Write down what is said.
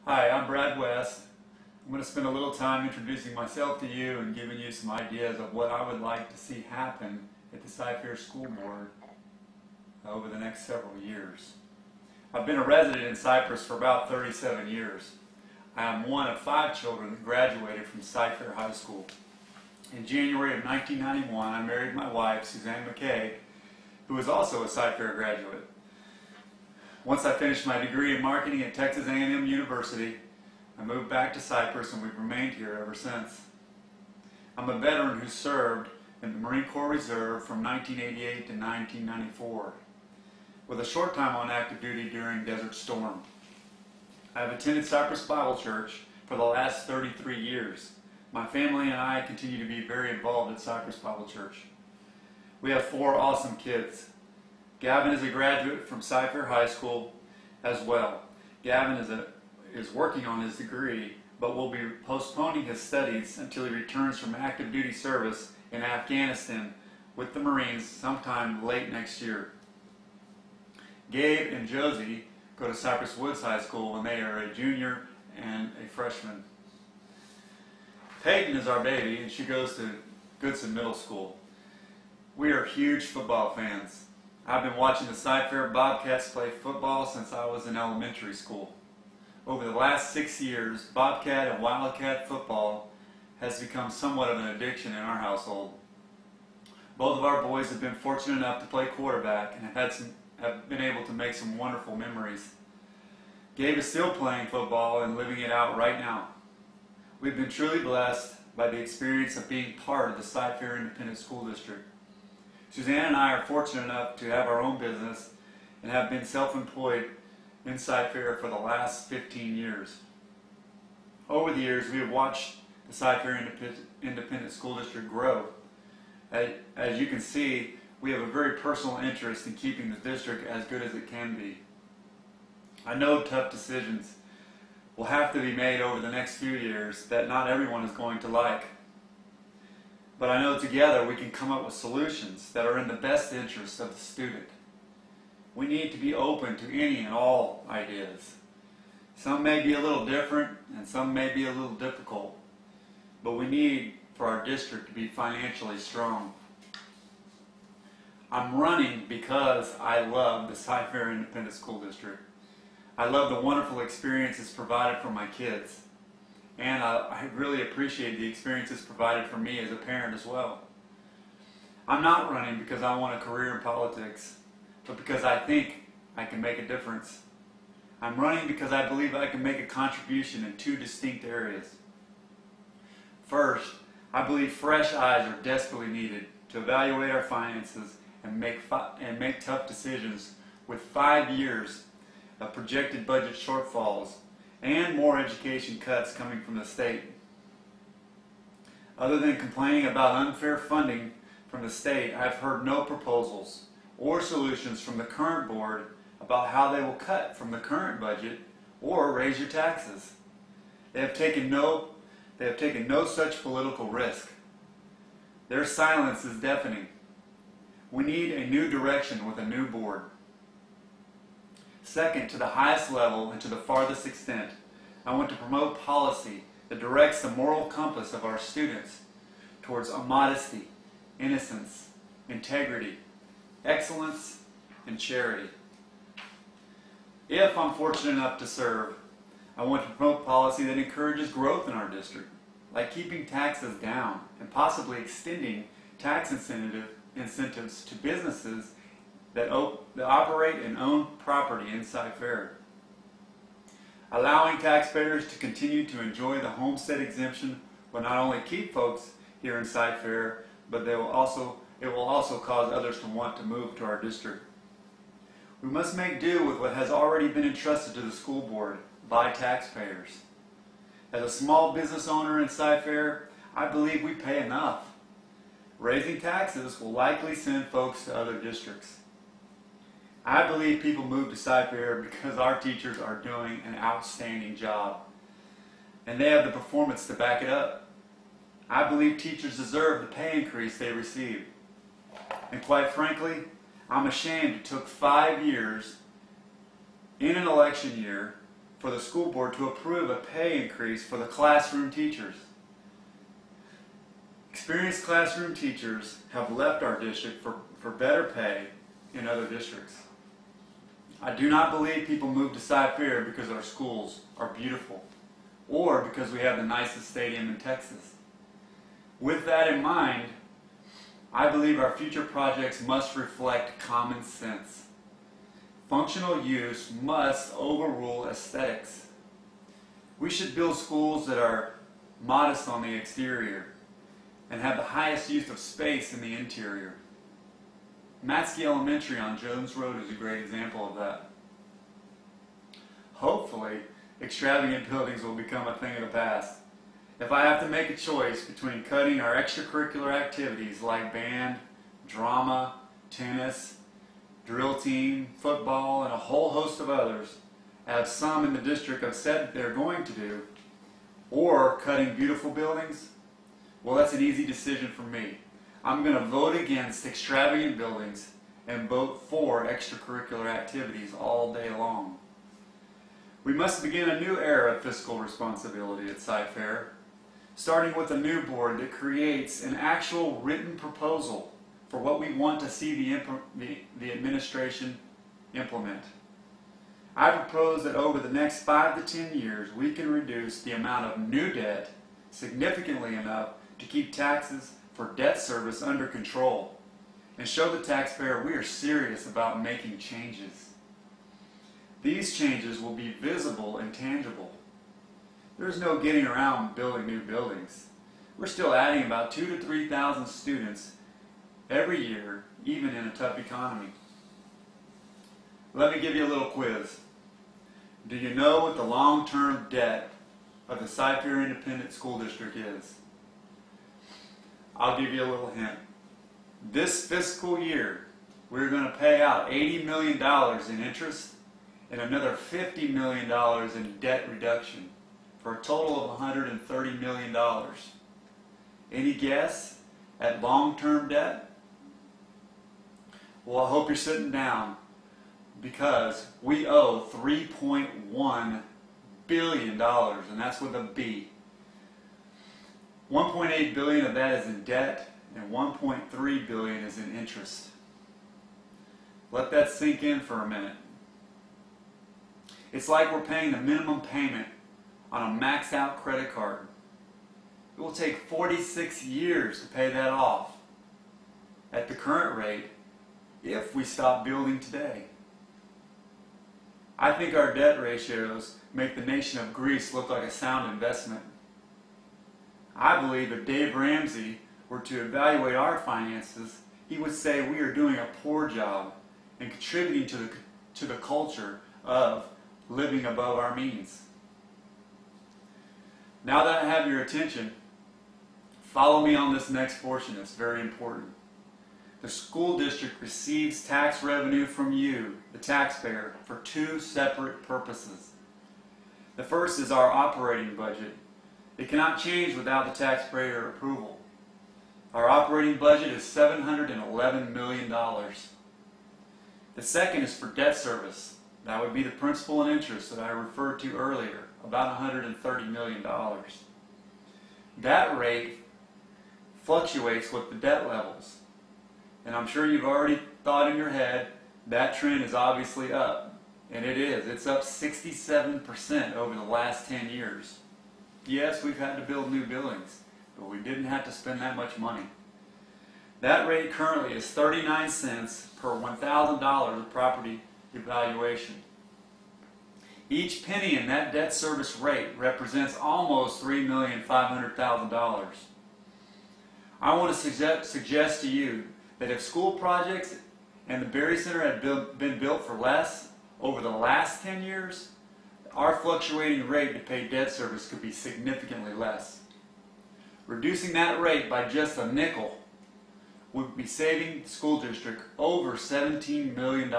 Hi, I'm Brad West. I'm going to spend a little time introducing myself to you and giving you some ideas of what I would like to see happen at the CFISD School Board over the next several years. I've been a resident in Cypress for about 37 years. I am one of 5 children that graduated from CFISD High School. In January of 1991, I married my wife, Suzanne McKay, who was also a CFISD graduate. Once I finished my degree in marketing at Texas A&M University, I moved back to Cypress and we've remained here ever since. I'm a veteran who served in the Marine Corps Reserve from 1988 to 1994, with a short time on active duty during Desert Storm. I have attended Cypress Bible Church for the last 33 years. My family and I continue to be very involved at Cypress Bible Church. We have 4 awesome kids. Gavin is a graduate from CFISD High School as well. Gavin is working on his degree, but will be postponing his studies until he returns from active duty service in Afghanistan with the Marines sometime late next year. Gabe and Josie go to Cypress Woods High School when they are a junior and a freshman. Peyton is our baby and she goes to Goodson Middle School. We are huge football fans. I've been watching the CFISD Bobcats play football since I was in elementary school. Over the last 6 years, Bobcat and Wildcat football has become somewhat of an addiction in our household. Both of our boys have been fortunate enough to play quarterback and have been able to make some wonderful memories. Gabe is still playing football and living it out right now. We've been truly blessed by the experience of being part of the CFISD Independent School District. Suzanne and I are fortunate enough to have our own business and have been self-employed in CFISD for the last 15 years. Over the years, we have watched the CFISD Independent School District grow. As you can see, we have a very personal interest in keeping the district as good as it can be. I know tough decisions will have to be made over the next few years that not everyone is going to like. But I know together we can come up with solutions that are in the best interest of the student. We need to be open to any and all ideas. Some may be a little different and some may be a little difficult, but we need for our district to be financially strong. I'm running because I love the CFISD Independent School District. I love the wonderful experiences provided for my kids. And I really appreciate the experiences provided for me as a parent as well. I'm not running because I want a career in politics, but because I think I can make a difference. I'm running because I believe I can make a contribution in 2 distinct areas. First, I believe fresh eyes are desperately needed to evaluate our finances and make tough decisions with 5 years of projected budget shortfalls and more education cuts coming from the state. Other than complaining about unfair funding from the state, I've heard no proposals or solutions from the current board about how they will cut from the current budget or raise your taxes. They have taken no such political risk. Their silence is deafening. We need a new direction with a new board. Second, to the highest level and to the farthest extent, I want to promote policy that directs the moral compass of our students towards modesty, innocence, integrity, excellence, and charity. If I'm fortunate enough to serve, I want to promote policy that encourages growth in our district, like keeping taxes down and possibly extending tax incentives to businesses that operate and own property in CFISD. Allowing taxpayers to continue to enjoy the homestead exemption will not only keep folks here in CFISD, but it will also cause others to want to move to our district. We must make do with what has already been entrusted to the school board by taxpayers. As a small business owner in CFISD, I believe we pay enough. Raising taxes will likely send folks to other districts. I believe people move to CFISD because our teachers are doing an outstanding job, and they have the performance to back it up. I believe teachers deserve the pay increase they receive. And quite frankly, I'm ashamed it took 5 years in an election year for the school board to approve a pay increase for the classroom teachers. Experienced classroom teachers have left our district for better pay in other districts. I do not believe people move to Cy-Fair because our schools are beautiful or because we have the nicest stadium in Texas. With that in mind, I believe our future projects must reflect common sense. Functional use must overrule aesthetics. We should build schools that are modest on the exterior and have the highest use of space in the interior. Matsky Elementary on Jones Road is a great example of that. Hopefully, extravagant buildings will become a thing of the past. If I have to make a choice between cutting our extracurricular activities like band, drama, tennis, drill team, football, and a whole host of others, as some in the district have said they're going to do, or cutting beautiful buildings, well, that's an easy decision for me. I'm going to vote against extravagant buildings and vote for extracurricular activities all day long. We must begin a new era of fiscal responsibility at Cy-Fair, starting with a new board that creates an actual written proposal for what we want to see the administration implement. I propose that over the next 5 to 10 years, we can reduce the amount of new debt significantly enough to keep taxes for debt service under control and show the taxpayer we are serious about making changes. These changes will be visible and tangible. There's no getting around building new buildings. We're still adding about 2,000 to 3,000 students every year, even in a tough economy. Let me give you a little quiz. Do you know what the long-term debt of the Cy-Fair Independent School District is? I'll give you a little hint. This fiscal year, we're going to pay out $80 million in interest and another $50 million in debt reduction for a total of $130 million. Any guess at long-term debt? Well, I hope you're sitting down because we owe $3.1 billion, and that's with a B. 1.8 billion of that is in debt, and 1.3 billion is in interest. Let that sink in for a minute. It's like we're paying the minimum payment on a maxed out credit card. It will take 46 years to pay that off at the current rate if we stop building today. I think our debt ratios make the nation of Greece look like a sound investment. I believe if Dave Ramsey were to evaluate our finances, he would say we are doing a poor job in contributing to the culture of living above our means. Now that I have your attention, follow me on this next portion. It's very important. The school district receives tax revenue from you, the taxpayer, for two separate purposes. The first is our operating budget. It cannot change without the taxpayer approval. Our operating budget is $711 million. The second is for debt service. That would be the principal and interest that I referred to earlier, about $130 million. That rate fluctuates with the debt levels. And I'm sure you've already thought in your head, that trend is obviously up. And it is. It's up 67% over the last 10 years. Yes, we've had to build new buildings, but we didn't have to spend that much money. That rate currently is 39 cents per $1,000 of property evaluation. Each penny in that debt service rate represents almost $3,500,000. I want to suggest to you that if school projects and the Berry Center had been built for less over the last 10 years, our fluctuating rate to pay debt service could be significantly less. Reducing that rate by just a nickel would be saving the school district over $17 million.